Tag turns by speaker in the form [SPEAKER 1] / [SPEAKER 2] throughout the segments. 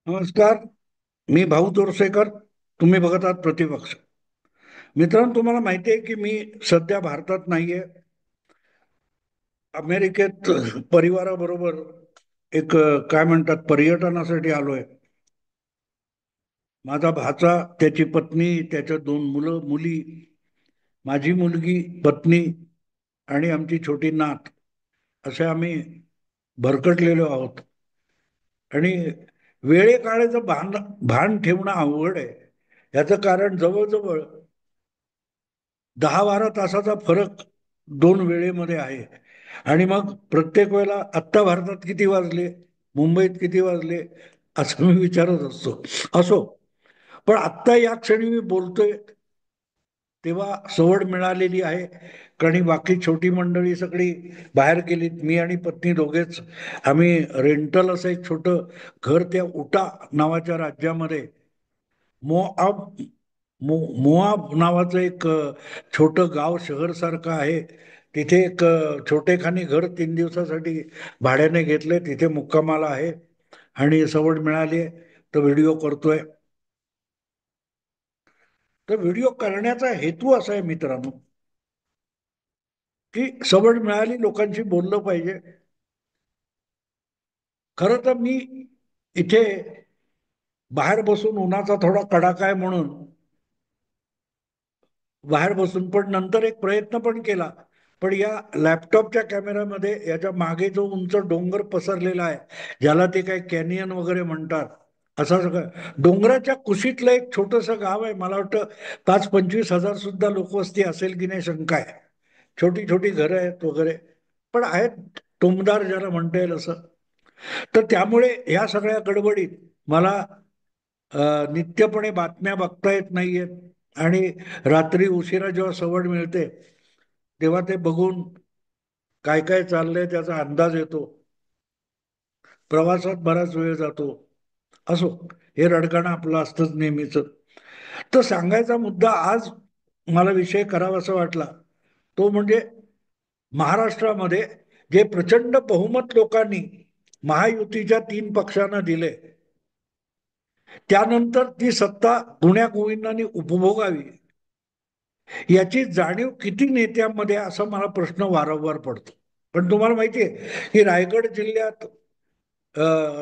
[SPEAKER 1] नमस्कार. मी भाऊ तोरसेकर. तुम्ही बघत आहात प्रतिपक्ष. मित्रांनो, तुम्हाला माहिती आहे की मी सध्या भारतात नाहीये. अमेरिकेत परिवाराबरोबर एक काय म्हणतात पर्यटनासाठी आलोय. माझा भाचा, त्याची पत्नी, त्याच्या दोन मुलं मुली, माझी मुलगी, पत्नी आणि आमची छोटी नात, असे आम्ही भरकटलेलो आहोत. आणि वेळेकाळेचं भान ठेवणं अवघड आहे. याचं कारण जवळजवळ 10-12 तासाचा फरक दोन वेळेमध्ये आहे. आणि मग प्रत्येक वेळेला आत्ता भारतात किती वाजले, मुंबईत किती वाजले, असं मी विचारत असतो. असो, पण आत्ता या क्षणी मी बोलतोय तेव्हा सवड मिळालेली आहे. कारण बाकी छोटी मंडळी सगळी बाहेर गेलीत. मी आणि पत्नी दोघेच आम्ही रेंटल असं एक छोटं घर त्या उटा नावाच्या राज्यामध्ये, मोआब मोआब नावाचं एक छोटं गाव शहर सारखं आहे. तिथे एक छोटेखानी घर 3 दिवसासाठी भाड्याने घेतले. तिथे मुक्कामाला आहे आणि सवड मिळाली तर व्हिडिओ करतोय. तर व्हिडिओ करण्याचा हेतू असा आहे मित्रांनो, की सवड मिळाली, लोकांशी बोललं पाहिजे. खरं तर मी इथे बाहेर बसून उन्हाचा थोडा कडाका आहे म्हणून बाहेर बसून, पण नंतर एक प्रयत्न पण केला. पण या लॅपटॉपच्या कॅमेऱ्यामध्ये याच्या मागे जो उंच डोंगर पसरलेला आहे, ज्याला ते काही कॅनियन वगैरे म्हणतात, असं सगळं डोंगराच्या कुशीतलं एक छोटंसं गाव आहे. मला वाटतं 5-25 हजार सुद्धा लोकवस्ती असेल की नाही शंका आहे. छोटी छोटी घरं आहेत वगैरे, पण आहेत टुमदार ज्याला म्हणता येईल असं. तर त्यामुळे ह्या सगळ्या गडबडीत मला नित्यपणे बातम्या बघता येत नाहीयेत. आणि रात्री उशिरा जेव्हा सवड मिळते तेव्हा ते बघून काय काय चाललंय त्याचा अंदाज येतो. प्रवासात बराच वेळ जातो. असो, हे रडगाणं आपलं असतंच नेहमीच. तर सांगायचा मुद्दा आज मला विषय करावासा वाटला तो म्हणजे महाराष्ट्रामध्ये जे प्रचंड बहुमत लोकांनी महायुतीच्या 3 पक्षांना दिले, त्यानंतर ती सत्ता गुण्यागोविंदांनी उपभोगावी याची जाणीव किती नेत्यांमध्ये, असा मला प्रश्न वारंवार पडतो. पण तुम्हाला माहितीये की रायगड जिल्ह्यात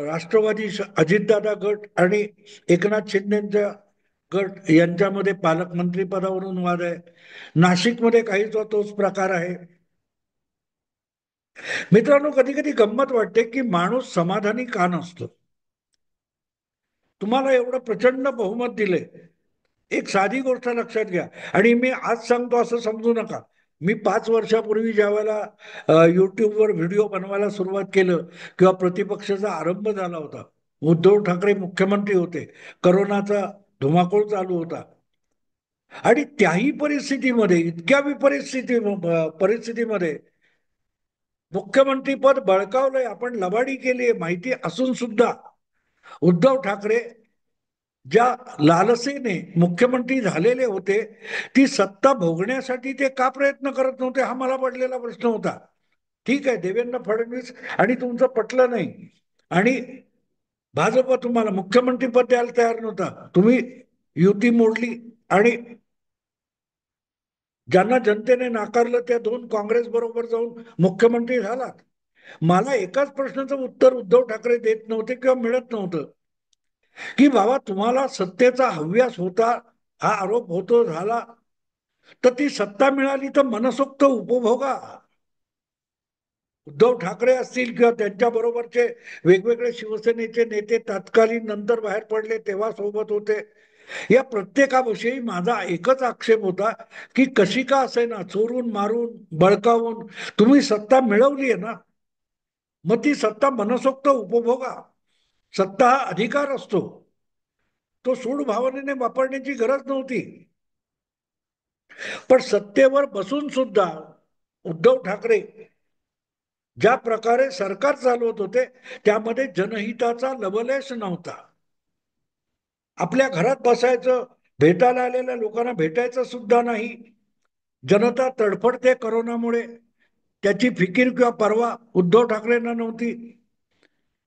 [SPEAKER 1] राष्ट्रवादी अजितदादा गट आणि एकनाथ शिंदेच्या गट यांच्यामध्ये पालकमंत्री पदावरून वाद आहे. नाशिकमध्ये काहीचा तोच प्रकार आहे. मित्रांनो, कधी कधी गंमत वाटते की माणूस समाधानी का नसतो. तुम्हाला एवढं प्रचंड बहुमत दिले, एक साधी गोष्ट लक्षात घ्या. आणि मी आज सांगतो असं समजू नका. मी 5 वर्षापूर्वी ज्या वेळेला युट्यूबवर व्हिडिओ बनवायला सुरुवात केलं किंवा प्रतिपक्षाचा आरंभ झाला होता, उद्धव ठाकरे मुख्यमंत्री होते, करोनाचा धुमाकूळ चालू होता, आणि त्याही परिस्थितीमध्ये, इतक्या परिस्थितीमध्ये मुख्यमंत्री पद बळकावलंय, आपण लबाडी केली माहिती असून सुद्धा उद्धव ठाकरे ज्या लालसेने मुख्यमंत्री झालेले होते, ती सत्ता भोगण्यासाठी ते का प्रयत्न करत नव्हते, हा मला पडलेला प्रश्न होता. ठीक आहे, देवेंद्र फडणवीस आणि तुमचं पटलं नाही आणि भाजप तुम्हाला मुख्यमंत्री पद द्यायला तयार नव्हता, तुम्ही युती मोडली आणि ज्यांना जनतेने नाकारलं त्या दोन काँग्रेस बरोबर जाऊन मुख्यमंत्री झालात. मला एकाच प्रश्नाचं उत्तर उद्धव ठाकरे देत नव्हते किंवा मिळत नव्हतं, की बाबा तुम्हाला सत्तेचा हव्यास होता, हा आरोप होतो झाला, तर ती सत्ता मिळाली तर मनसोक्त उपभोगा. उद्धव ठाकरे असतील किंवा त्यांच्या बरोबरचे वेगवेगळे शिवसेनेचे नेते तत्कालीन नंतर बाहेर पडले तेव्हा सोबत होते, या प्रत्येकाविषयी माझा एकच आक्षेप होता की कशी का असेना चोरून मारून बळकावून तुम्ही सत्ता मिळवली आहे ना, मग ती सत्ता मनसोक्त उपभोगा. सत्ता हा अधिकार असतो, तो सूड भावनेने वापरण्याची गरज नव्हती. पण सत्तेवर बसून सुद्धा उद्धव ठाकरे ज्या प्रकारे सरकार चालवत होते त्यामध्ये जनहिताचा लवलेश नव्हता. आपल्या घरात बसायचं, भेटायला आलेल्या लोकांना भेटायचं सुद्धा नाही. जनता तडफडते करोनामुळे, त्याची फिकीर किंवा पर्वा उद्धव ठाकरेंना नव्हती.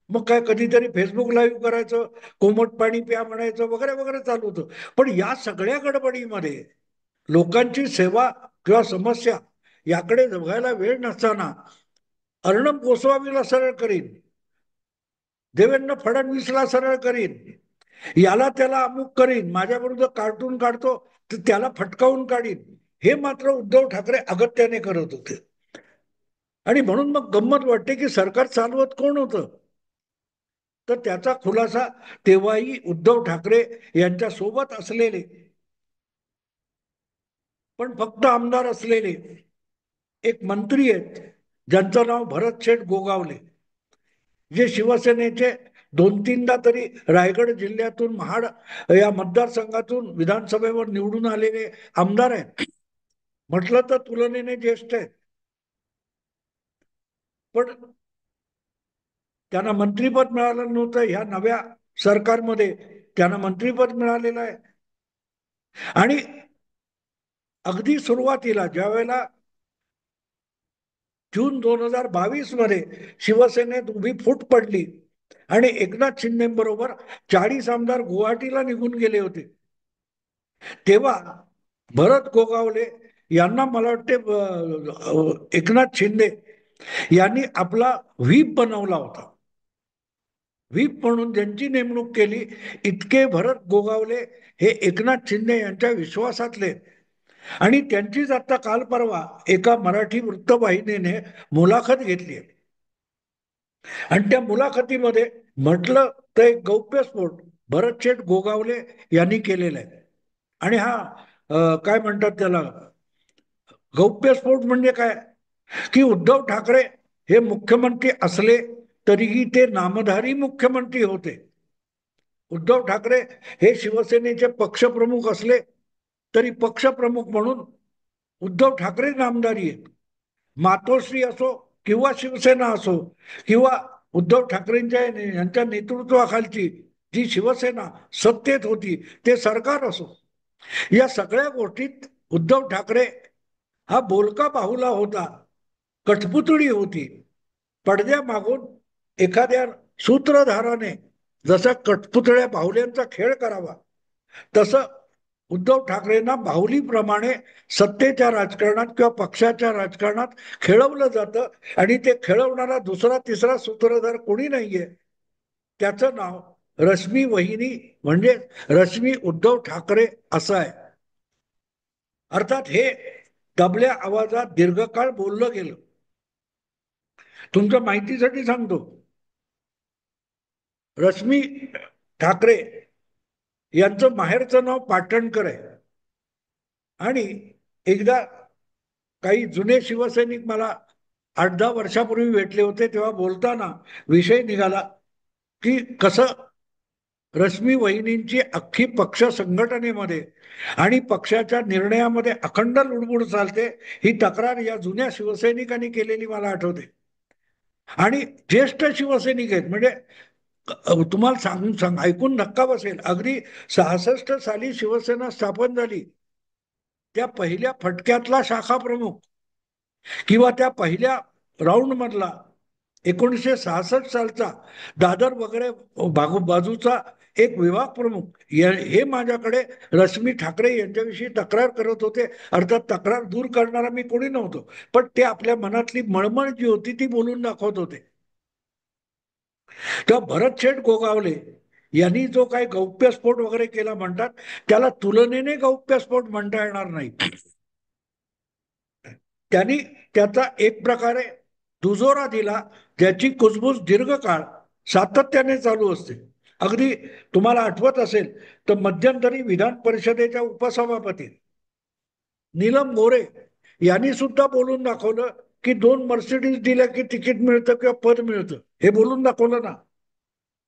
[SPEAKER 1] मग काय कधीतरी फेसबुक लाईव्ह करायचं, कोमट पाणी प्या म्हणायचं, वगैरे वगैरे चालू होतं. पण या सगळ्या गडबडीमध्ये लोकांची सेवा किंवा समस्या याकडे बघायला वेळ नसताना अर्णब गोस्वामीला सरळ करीन, देवेंद्र फडणवीसला सरळ करीन, याला त्याला अमुक करीन, माझ्या विरुद्ध कार्टून काढतो तर त्याला फटकावून काढीन, हे मात्र उद्धव ठाकरे अगत्याने करत होते. आणि म्हणून मग गंमत वाटते की सरकार चालवत कोण होतं, तर त्याचा खुलासा तेव्हाही उद्धव ठाकरे यांच्या सोबत असलेले, पण फक्त आमदार असलेले एक मंत्री आहेत, ज्यांचं नाव भरत शेठ गोगावले, जे शिवसेनेचे दोन तीनदा तरी रायगड जिल्ह्यातून महाड या मतदारसंघातून विधानसभेवर निवडून आलेले आमदार आहेत. म्हटलं तर तुलनेने ज्येष्ठ आहेत, पण त्यांना मंत्रीपद मिळालं नव्हतं. ह्या नव्या सरकारमध्ये त्यांना मंत्रीपद मिळालेलं आहे. आणि अगदी सुरुवातीला ज्या वेळेला जून 2022 मध्ये शिवसेनेत उभी फूट पडली आणि एकनाथ शिंदे बरोबर 40 आमदार गुवाहाटीला निघून गेले होते, तेव्हा भरत गोगावले यांना मला वाटते एकनाथ शिंदे यांनी आपला व्हीप बनवला होता. व्हीप म्हणून ज्यांची नेमणूक केली, इतके भरत गोगावले हे एकनाथ शिंदे यांच्या विश्वासातले. आणि त्यांचीच आता काल परवा एका मराठी वृत्तवाहिनीने मुलाखत घेतली आहे. आणि त्या मुलाखतीमध्ये म्हटलं तर एक गौप्यस्फोट भरतशेठ गोगावले यांनी केलेला आहे. आणि हा काय म्हणतात त्याला, गौप्यस्फोट म्हणजे काय, की उद्धव ठाकरे हे मुख्यमंत्री असले तरीही ते नामधारी मुख्यमंत्री होते. उद्धव ठाकरे हे शिवसेनेचे पक्षप्रमुख असले तरी पक्षप्रमुख म्हणून उद्धव ठाकरे नामदारी आहेत. मातोश्री असो किंवा शिवसेना असो किंवा उद्धव ठाकरेंच्या यांच्या नेतृत्वाखालची जी शिवसेना सत्तेत होती ते सरकार असो, या सगळ्या गोष्टीत उद्धव ठाकरे हा बोलका बाहुला होता, कठपुतळी होती. पडद्या मागून एखाद्या सूत्रधाराने जसा कठपुतळ्या बाहुल्यांचा खेळ करावा, तसं उद्धव ठाकरेंना बाहुलीप्रमाणे सत्तेच्या राजकारणात किंवा पक्षाच्या राजकारणात खेळवलं जातं. आणि ते खेळवणारा दुसरा तिसरा सूत्रधार कोणी नाहीये, त्याचं नाव रश्मी वहिनी म्हणजे रश्मी उद्धव ठाकरे असं आहे. अर्थात हे दबल्या आवाजात दीर्घकाळ बोललं गेलं. तुमच्या माहितीसाठी सांगतो, रश्मी ठाकरे यांचं माहेरचं नाव पाटणकर आहे. आणि एकदा काही जुने शिवसैनिक मला 8-10 वर्षापूर्वी भेटले होते, तेव्हा बोलताना विषय निघाला की कसं रश्मी वहिनींची अख्खी पक्ष संघटनेमध्ये आणि पक्षाच्या निर्णयामध्ये अखंड लुडबुड चालते, ही तक्रार या जुन्या शिवसैनिकांनी केलेली मला आठवते. आणि ज्येष्ठ शिवसैनिक आहेत, म्हणजे तुम्हाला सांग ऐकून धक्का बसेल, अगदी 66 साली शिवसेना स्थापन झाली, त्या पहिल्या फटक्यातला शाखा प्रमुख किंवा त्या पहिल्या राऊंड मधला 1966 सालचा दादर वगैरे बाजूचा एक विभाग प्रमुख हे माझ्याकडे रश्मी ठाकरे यांच्याविषयी तक्रार करत होते. अर्थात तक्रार दूर करणारा मी कोणी नव्हतो, पण ते आपल्या मनातली मळमळ जी होती ती बोलून दाखवत होते. तेव्हा भरतशेठ गोगावले यांनी जो काही गौप्यस्फोट वगैरे केला म्हणतात, त्याला तुलनेने गौप्यस्फोट म्हणता येणार नाही. त्यांनी त्याचा एक प्रकारे दुजोरा दिला, ज्याची कुजबूज दीर्घकाळ सातत्याने चालू असते. अगदी तुम्हाला आठवत असेल तर मध्यंतरी विधान परिषदेच्या उपसभापती नीलम गोरे यांनी सुद्धा बोलून दाखवलं की 2 मर्सिडीज दिल्या की तिकीट मिळतं किंवा पद मिळतं, हे बोलून दाखवलं ना.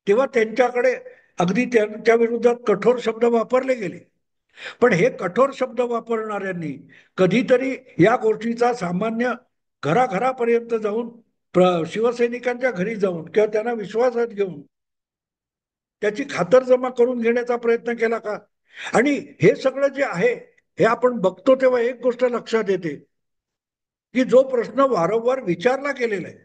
[SPEAKER 1] तेव्हा त्यांच्याकडे अगदी त्यांच्या विरोधात कठोर शब्द वापरले गेले. पण हे कठोर शब्द वापरणाऱ्यांनी कधीतरी या गोष्टीचा सामान्य घराघरापर्यंत जाऊन शिवसैनिकांच्या घरी जाऊन किंवा त्यांना विश्वासात घेऊन त्याची खातरजमा करून घेण्याचा प्रयत्न केला का? आणि हे सगळं जे आहे हे आपण बघतो तेव्हा एक गोष्ट लक्षात येते की जो प्रश्न वारंवार विचारला गेलेला आहे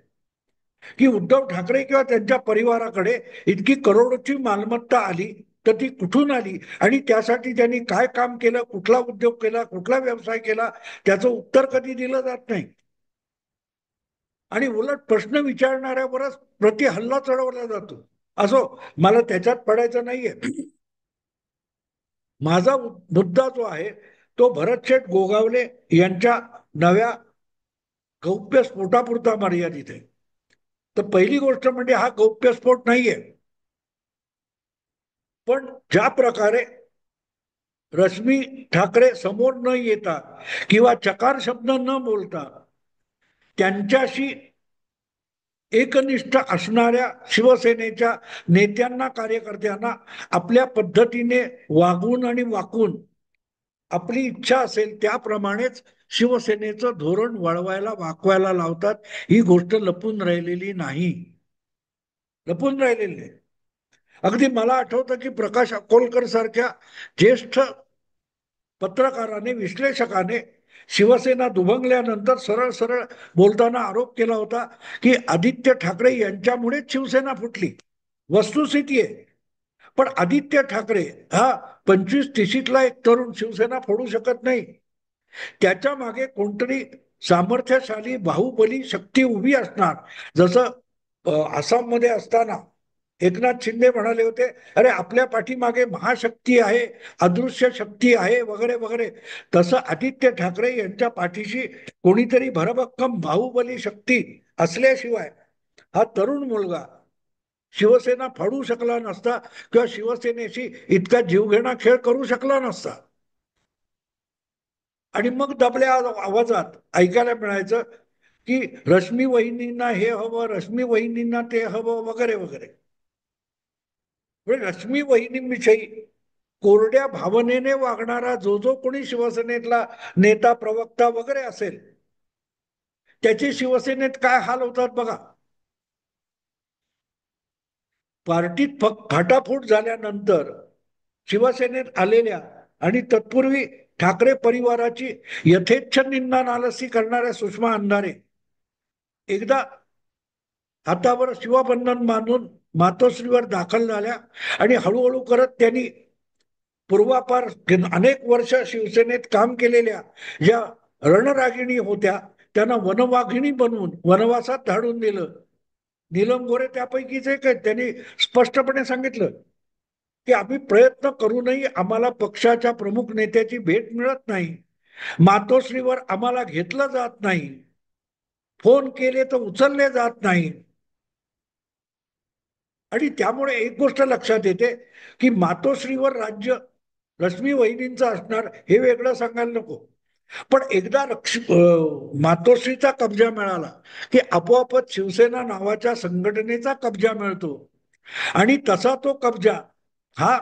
[SPEAKER 1] की उद्धव ठाकरे किंवा त्यांच्या परिवाराकडे इतकी करोडोची मालमत्ता आली, तर ती कुठून आली आणि त्यासाठी त्यांनी काय काम केलं, कुठला उद्योग केला, कुठला व्यवसाय केला, त्याचं उत्तर कधी दिलं जात नाही. आणि उलट प्रश्न विचारणाऱ्यावरच प्रति हल्ला चढवला जातो. असो, मला त्याच्यात पडायचं नाहीये. माझा मुद्दा जो आहे तो भरतशेठ गोगावले यांच्या नव्या गौप्यस्फोटापुरता मर्यादित आहे. तर पहिली गोष्ट म्हणजे हा गौप्यस्फोट नाहीये. पण ज्या प्रकारे रश्मी ठाकरे समोर न येता किंवा चकार शब्द न बोलता त्यांच्याशी एकनिष्ठ असणाऱ्या शिवसेनेच्या नेत्यांना, कार्यकर्त्यांना आपल्या पद्धतीने वागून आणि वाकून आपली इच्छा असेल त्याप्रमाणेच शिवसेनेचं धोरण वळवायला, वाकवायला लावतात. ही गोष्ट लपून राहिलेली नाही. लपून राहिलेली नाही. अगदी मला आठवतं की प्रकाश अकोलकर सारख्या ज्येष्ठ पत्रकाराने, विश्लेषकाने शिवसेना दुभंगल्यानंतर सरळ सरळ बोलताना आरोप केला होता की आदित्य ठाकरे यांच्यामुळेच शिवसेना फुटली. वस्तुस्थिती आहे. पण आदित्य ठाकरे हा 25-30ला एक तरुण शिवसेना फोडू शकत नाही. त्याच्या मागे कोणतरी सामर्थ्यशाली बाहुबली शक्ती उभी असणार. जसं आसाममध्ये असताना एकनाथ शिंदे म्हणाले होते, अरे आपल्या पाठीमागे महाशक्ती आहे, अदृश्य शक्ती आहे, वगैरे वगैरे. तसं आदित्य ठाकरे यांच्या पाठीशी कोणीतरी भरभक्कम बाहुबली शक्ती असल्याशिवाय हा तरुण मुलगा शिवसेना फाडू शकला नसता किंवा शिवसेनेशी इतका जीवघेणा खेळ करू शकला नसता. आणि मग दबल्या आवाजात ऐकायला मिळायचं की रश्मी वहिनींना हे हवं, रश्मी वहिनींना ते हवं, वगैरे वगैरे. म्हणजे रश्मी वहिनींविषयी कोरड्या भावनेने वागणारा जो जो कोणी शिवसेनेतला नेता, प्रवक्ता वगैरे असेल, त्याचे शिवसेनेत काय हाल होतात बघा. पार्टीत फाटाफूट झाल्यानंतर शिवसेनेत आलेल्या आणि तत्पूर्वी ठाकरे परिवाराची यथेच्छ निंदा नालसी करणाऱ्या सुषमा अंधारे एकदा हातावर शिवबंधन बांधून मातोश्रीवर दाखल झाल्या आणि हळूहळू करत त्यांनी पूर्वापार अनेक वर्ष शिवसेनेत काम केलेल्या ज्या रणरागिणी होत्या त्यांना वनवाघिणी बनवून वनवासात धाडून दिलं. नीलम गोरे त्यापैकीच एक आहेत. त्यांनी स्पष्टपणे सांगितलं की आम्ही प्रयत्न करूनही आम्हाला पक्षाच्या प्रमुख नेत्याची भेट मिळत नाही, मातोश्रीवर आम्हाला घेतलं जात नाही, फोन केले तर उचलले जात नाही. आणि त्यामुळे एक गोष्ट लक्षात येते की मातोश्रीवर राज्य रश्मी वहिनींचं असणार हे वेगळं सांगायला नको. पण एकदा मातोश्रीचा कब्जा मिळाला की आपोआपच शिवसेना नावाच्या संघटनेचा कब्जा मिळतो. आणि तसा तो कब्जा हा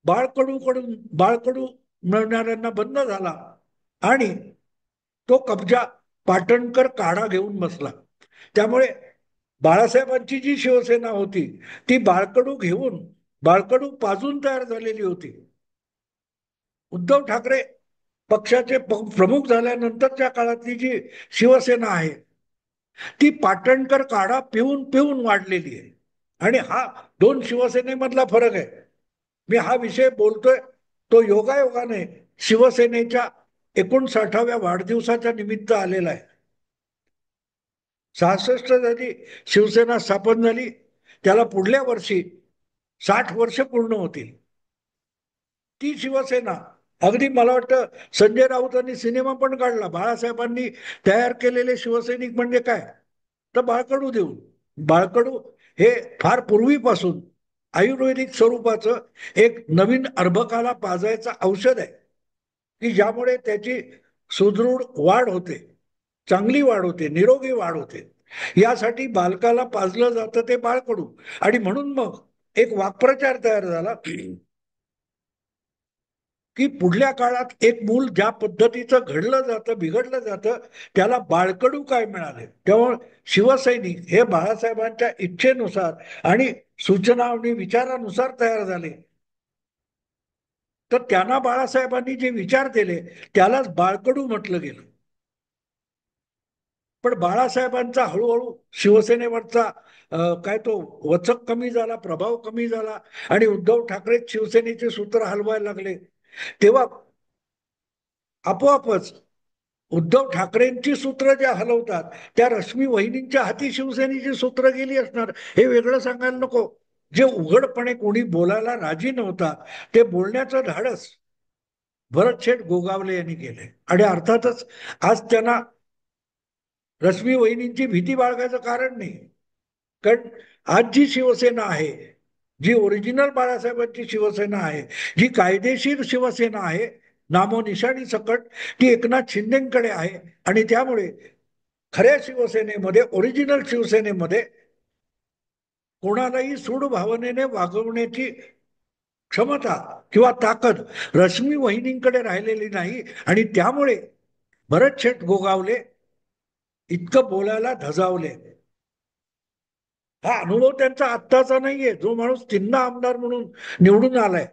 [SPEAKER 1] बाळकडू मिळणाऱ्यांना बंद झाला आणि तो कब्जा पाटणकर काढा घेऊन बसला. त्यामुळे बाळासाहेबांची जी शिवसेना होती ती बाळकडू घेऊन, बाळकडू पाजून तयार झालेली होती. उद्धव ठाकरे पक्षाचे प्रमुख झाल्यानंतरच्या काळातली जी शिवसेना आहे ती पाटणकर काढा पिऊन पिऊन वाढलेली आहे. आणि हा दोन शिवसेनेमधला फरक आहे. मी हा विषय बोलतोय तो योगायोगाने शिवसेनेच्या 59व्या वाढदिवसाच्या निमित्त आलेला आहे. 66 झाली शिवसेना स्थापन झाली, त्याला पुढल्या वर्षी 60 वर्ष पूर्ण होतील. ती शिवसेना अगदी मला वाटतं संजय राऊतांनी सिनेमा पण काढला. बाळासाहेबांनी तयार केलेले शिवसैनिक म्हणजे काय, तर बाळकडू देऊन. बाळकडू हे फार पूर्वीपासून आयुर्वेदिक स्वरूपाचं एक नवीन अर्भकाला पाजायचं औषध आहे की ज्यामुळे त्याची सुदृढ वाढ होते, चांगली वाढ होते, निरोगी वाढ होते. यासाठी बालकाला पाजलं जातं ते बाळकडू. आणि म्हणून मग एक वाक्प्रचार तयार झाला की पुढल्या काळात एक मूल ज्या पद्धतीचं घडलं जातं, बिघडलं जातं, त्याला बाळकडू काय मिळाले. तेव्हा शिवसैनिक हे बाळासाहेबांच्या इच्छेनुसार आणि सूचना आणि विचारानुसार तयार झाले. तर त्यांना बाळासाहेबांनी जे विचार दिले त्यालाच बाळकडू म्हटलं गेलं. पण बाळासाहेबांचा हळूहळू शिवसेनेवरचा काय तो वचक कमी झाला, प्रभाव कमी झाला आणि उद्धव ठाकरे शिवसेनेचे सूत्र हलवायला लागले, तेव्हा आपोआपच उद्धव ठाकरेंची सूत्र ज्या हलवतात त्या रश्मी वहिनींच्या हाती शिवसेनेची सूत्र गेली असणार, हे वेगळं सांगायला नको. जे उघडपणे कोणी बोलायला राजी नव्हता ते बोलण्याचं धाडस भरतशेठ गोगावले यांनी केले. आणि अर्थातच आज त्यांना रश्मी वहिनींची भीती बाळगायचं कारण नाही. कारण आज जी शिवसेना आहे, जी ओरिजिनल बाळासाहेबांची शिवसेना आहे, जी कायदेशीर शिवसेना आहे, नामोनिशाणी सकट, ती एकनाथ शिंदेकडे आहे. आणि त्यामुळे खऱ्या शिवसेनेमध्ये, ओरिजिनल शिवसेनेमध्ये कोणालाही सूड भावनेने वागवण्याची क्षमता किंवा ताकद रश्मी वहिनींकडे राहिलेली नाही. आणि त्यामुळे भरत शेठ गोगावले इतकं बोलायला धजावले. हा अनुभव त्यांचा आत्ताचा नाहीये. जो माणूस तीनदा आमदार म्हणून निवडून आलाय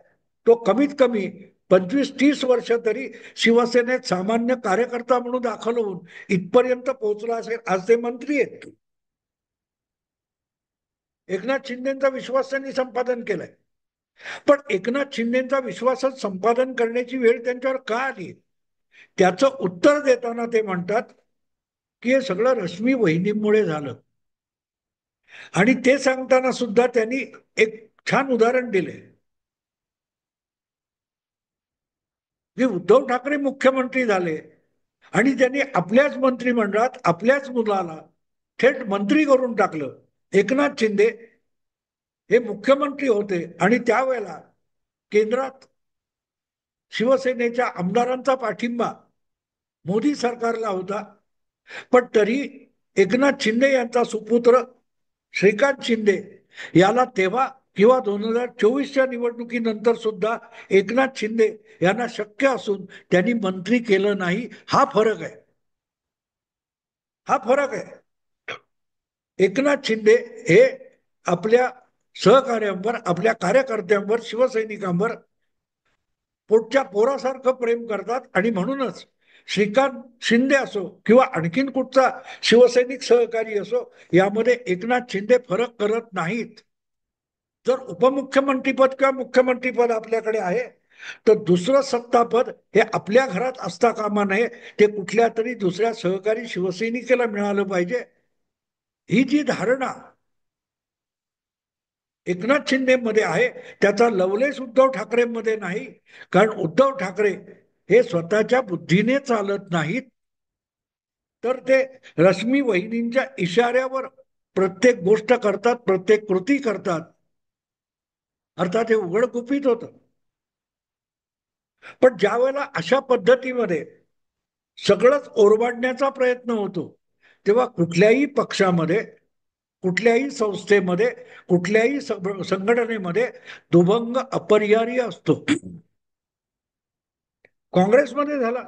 [SPEAKER 1] तो कमीत कमी 25-30 वर्ष तरी शिवसेनेत सामान्य कार्यकर्ता म्हणून दाखल होऊन इथपर्यंत पोहोचला असेल. आज ते मंत्री आहेत. एकनाथ शिंदेचा विश्वास त्यांनी संपादन केलाय. पण एकनाथ शिंदेचा विश्वासच संपादन करण्याची वेळ त्यांच्यावर का आली, त्याचं उत्तर देताना ते म्हणतात की हे सगळं रश्मी वहिनीमुळे झालं. आणि ते सांगताना सुद्धा त्यांनी एक छान उदाहरण दिले. जे उद्धव ठाकरे मुख्यमंत्री झाले आणि त्यांनी आपल्याच मंत्रिमंडळात आपल्याच मुलाला थेट मंत्री करून टाकलं. एकनाथ शिंदे हे मुख्यमंत्री होते आणि त्यावेळेला केंद्रात शिवसेनेच्या आमदारांचा पाठिंबा मोदी सरकारला होता. पण तरी एकनाथ शिंदे यांचा सुपुत्र श्रीकांत शिंदे याला तेव्हा किंवा 2024च्या निवडणुकीनंतर सुद्धा एकनाथ शिंदे यांना शक्य असून त्यांनी मंत्री केलं नाही. हा फरक आहे. हा फरक आहे. एकनाथ शिंदे हे आपल्या सहकार्यांवर, आपल्या कार्यकर्त्यांवर, शिवसैनिकांवर पोटच्या पोरासारखं प्रेम करतात. आणि म्हणूनच श्रीकांत शिंदे असो किंवा आणखीन कुठचा शिवसैनिक सहकारी असो, यामध्ये एकनाथ शिंदे फरक करत नाहीत. जर उपमुख्यमंत्रीपद किंवा मुख्यमंत्रीपद आपल्याकडे आहे तर दुसरं सत्तापद हे आपल्या घरात असता कामा नये. ते कुठल्या तरी दुसऱ्या सहकारी शिवसैनिकेला मिळालं पाहिजे. ही जी धारणा एकनाथ शिंदे मध्ये आहे त्याचा लवलेश उद्धव ठाकरेंमध्ये नाही. कारण उद्धव ठाकरे हे स्वतःच्या बुद्धीने चालत नाहीत, तर ते रश्मी वहिनींच्या इशाऱ्यावर प्रत्येक गोष्ट करतात, प्रत्येक कृती करतात. अर्थात हे उघड गुपित होतं. पण ज्या वेळेला अशा पद्धतीमध्ये सगळंच ओरबाडण्याचा प्रयत्न होतो तेव्हा कुठल्याही पक्षामध्ये, कुठल्याही संस्थेमध्ये, कुठल्याही संघटनेमध्ये दुभंग अपरिहार्य असतो. काँग्रेसमध्ये झाला.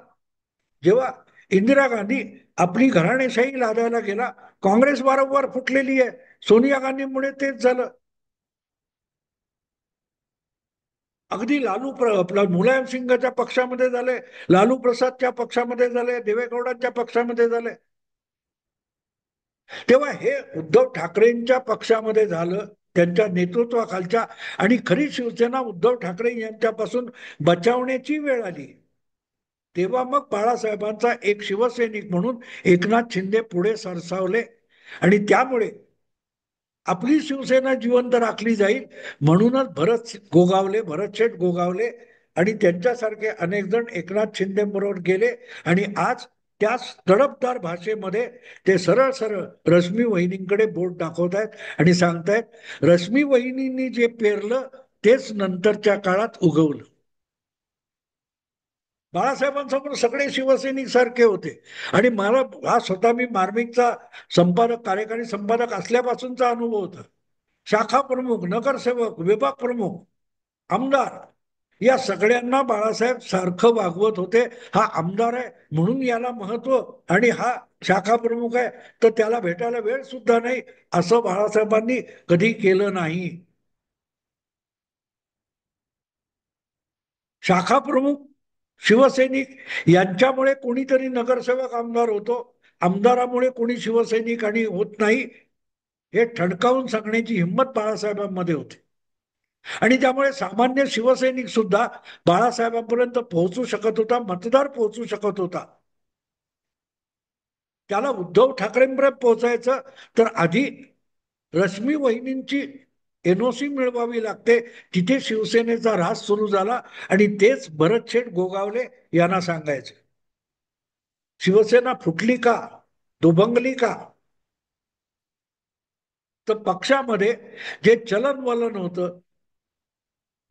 [SPEAKER 1] जेव्हा इंदिरा गांधी आपली घराणेशाही लादायला गेला, काँग्रेस वारंवार फुटलेली आहे. सोनिया गांधीमुळे तेच झालं. अगदी आपला मुलायम सिंगच्या पक्षामध्ये झाले, लालू प्रसादच्या पक्षामध्ये झाले, देवेगौडांच्या पक्षामध्ये झाले. तेव्हा हे उद्धव ठाकरेंच्या पक्षामध्ये झालं, त्यांच्या नेतृत्वाखालच्या. आणि खरी शिवसेना उद्धव ठाकरे यांच्यापासून बचावण्याची वेळ आली तेव्हा मग बाळासाहेबांचा एक शिवसैनिक म्हणून एकनाथ शिंदे पुढे सरसावले. आणि त्यामुळे आपली शिवसेना जिवंत राखली जाईल म्हणूनच भरतशेठ गोगावले आणि त्यांच्यासारखे अनेक जण एकनाथ शिंदे बरोबर गेले. आणि आज त्याच तडफदार भाषेमध्ये ते सरळ सरळ रश्मी वहिनींकडे बोट दाखवत आहेत आणि सांगतायत रश्मी वहिनींनी जे पेरलं तेच नंतरच्या काळात उगवलं. बाळासाहेबांसमोर सगळे शिवसैनिक सारखे होते. आणि मला हा स्वतः मी मार्मिकचा संपादक, कार्यकारी संपादक असल्यापासूनचा अनुभव होता. शाखा प्रमुख, नगरसेवक, विभाग प्रमुख, आमदार या सगळ्यांना बाळासाहेब सारखं वागवत होते. हा आमदार आहे म्हणून याला महत्व, आणि हा शाखा प्रमुख आहे तर त्याला भेटायला वेळ सुद्धा नाही, असं बाळासाहेबांनी कधी केलं नाही. शाखा प्रमुख, शिवसैनिक यांच्यामुळे कोणीतरी नगरसेवक आमदार होतो. आमदारामुळे कोणी शिवसैनिक आणि होत नाही हे ठणकावून सांगण्याची हिंमत बाळासाहेबांमध्ये होती. आणि त्यामुळे सामान्य शिवसैनिक सुद्धा बाळासाहेबांपर्यंत पोहोचू शकत होता, मतदार पोहोचू शकत होता. त्याला उद्धव ठाकरेंपर्यंत पोहोचायचं तर आधी रश्मी वहिनींची एनओसी मिळवावी लागते. तिथे शिवसेनेचा ऱ्हास सुरू झाला आणि तेच भरत शेठ गोगावले यांना सांगायचे. शिवसेना फुटली का, दुभंगली का? तर पक्षामध्ये जे चलनवलन होतं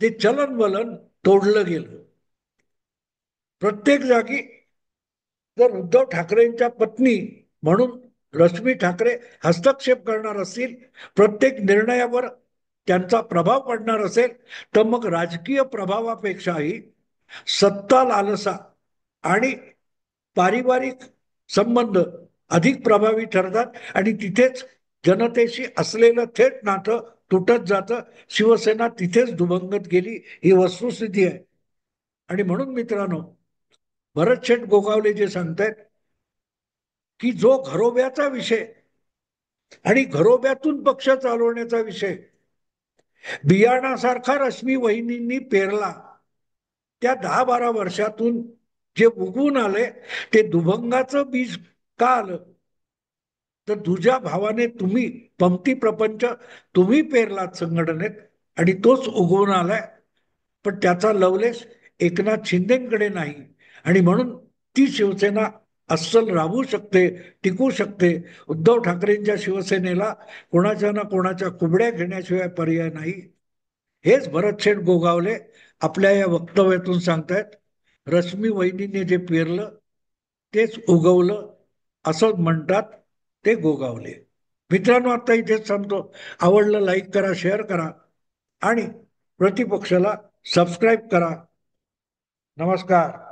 [SPEAKER 1] ते चलनवलन तोडलं गेलं. प्रत्येक जागी जर उद्धव ठाकरेंच्या पत्नी म्हणून रश्मी ठाकरे हस्तक्षेप करणार असतील, प्रत्येक निर्णयावर त्यांचा प्रभाव पडणार असेल, तर मग राजकीय प्रभावापेक्षाही सत्ता लालसा आणि पारिवारिक संबंध अधिक प्रभावी ठरतात आणि तिथेच जनतेशी असलेलं थेट नातं तुटत जातं. शिवसेना तिथेच दुभंगत गेली, ही वस्तुस्थिती आहे. आणि म्हणून मित्रांनो, भरत शेठ गोगावले जे सांगतायत की जो घरोब्याचा विषय आणि घरोब्यातून पक्ष चालवण्याचा विषय बियाणासारखा रश्मी वहिनींनी पेरला, त्या 10-12 वर्षातून जे उगवून आले ते दुभंगाचं बीज का आलं? तर तुझ्या भावाने तुम्ही पंक्ती प्रपंच तुम्ही पेरलात संघटनेत आणि तोच उगवून आलाय. पण त्याचा लवलेश एकनाथ शिंदेकडे नाही आणि म्हणून ती शिवसेना अस्सल राहू शकते, टिकू शकते. उद्धव ठाकरेंच्या शिवसेनेला कोणाच्या ना कोणाच्या कुबड्या घेण्याशिवाय पर्याय नाही. हेच भरतशेठ गोगावले आपल्या या वक्तव्यातून सांगतायत. रश्मी वहिनीने जे पेरलं तेच उगवलं असं म्हणतात ते गोगावले. मित्रांनो, आता इथेच सांगतो, आवडलं लाईक करा, शेअर करा आणि प्रतिपक्षाला सबस्क्राईब करा. नमस्कार.